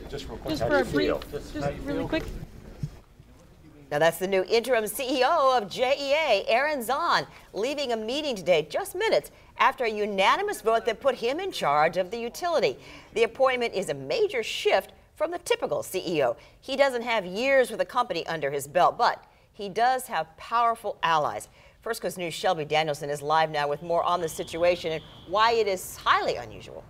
Just real quick. Just for a brief, just really quick. Now that's the new interim CEO of JEA, Zahn, leaving a meeting today just minutes after a unanimous vote that put him in charge of the utility. The appointment is a major shift from the typical CEO. He doesn't have years with the company under his belt, but he does have powerful allies. First Coast News' Shelby Danielson is live now with more on the situation and why it is highly unusual.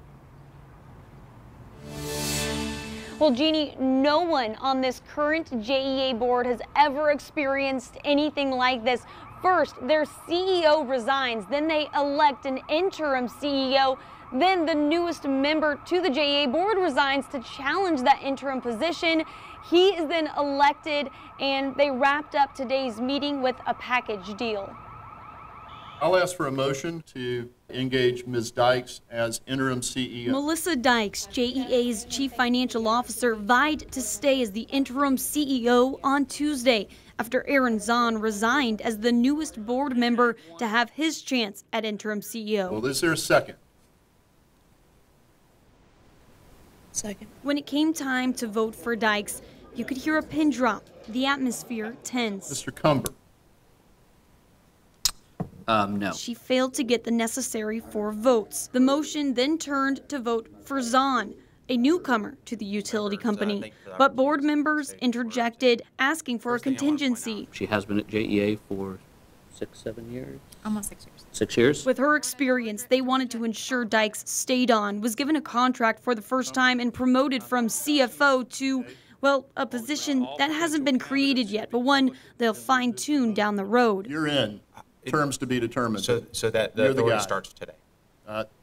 Well, Jeannie, no one on this current JEA board has ever experienced anything like this. First, their CEO resigns, then they elect an interim CEO, then the newest member to the JEA board resigns to challenge that interim position. He is then elected, and they wrapped up today's meeting with a package deal. I'll ask for a motion to engage Ms. Dykes as interim CEO. Melissa Dykes, JEA's chief financial officer, vied to stay as the interim CEO on Tuesday after Zahn resigned as the newest board member to have his chance at interim CEO. Well, is there a second? Second. When it came time to vote for Dykes, you could hear a pin drop, the atmosphere tense. Mr. Cumber. No. She failed to get the necessary 4 votes. The motion then turned to vote for Zahn, a newcomer to the utility company. But board members interjected, asking for a contingency. She has been at JEA for 6-7 years? Almost 6 years. 6 years? With her experience, they wanted to ensure Dykes stayed on, was given a contract for the first time, and promoted from CFO to, well, a position that hasn't been created yet, but one they'll fine-tune down the road. You're in. Terms to be determined. So that the authority starts today?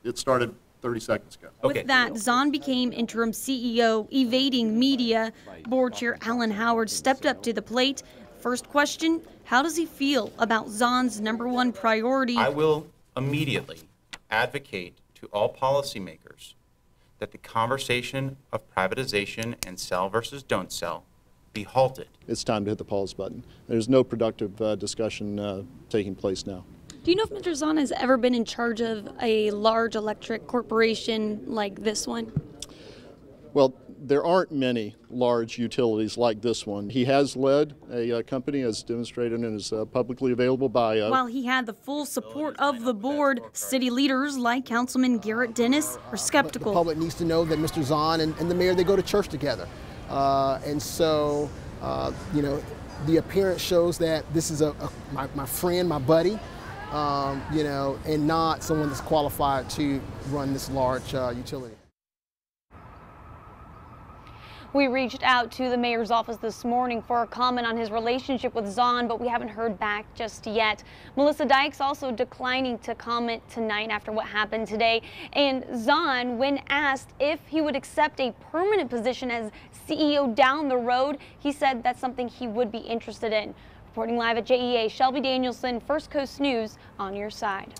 It started 30 seconds ago. With that, Zahn became interim CEO, evading media. Board Chair Alan Howard stepped up to the plate. First question, how does he feel about Zahn's #1 priority? I will immediately advocate to all policymakers that the conversation of privatization and sell versus don't sell be halted. It's time to hit the pause button. There's no productive discussion taking place now. Do you know if Mr. Zahn has ever been in charge of a large electric corporation like this one? Well, there aren't many large utilities like this one. He has led a company, as demonstrated and is publicly available by... While he had the full support of the board, city leaders like Councilman Garrett Dennis are skeptical. The public needs to know that Mr. Zahn and the mayor, they go to church together. And so, you know, the appearance shows that this is my friend, my buddy, you know, and not someone that's qualified to run this large utility. We reached out to the mayor's office this morning for a comment on his relationship with Zahn, but we haven't heard back just yet. Melissa Dykes also declining to comment tonight after what happened today. And Zahn, when asked if he would accept a permanent position as CEO down the road, he said that's something he would be interested in. Reporting live at JEA, Shelby Danielson, First Coast News, on your side.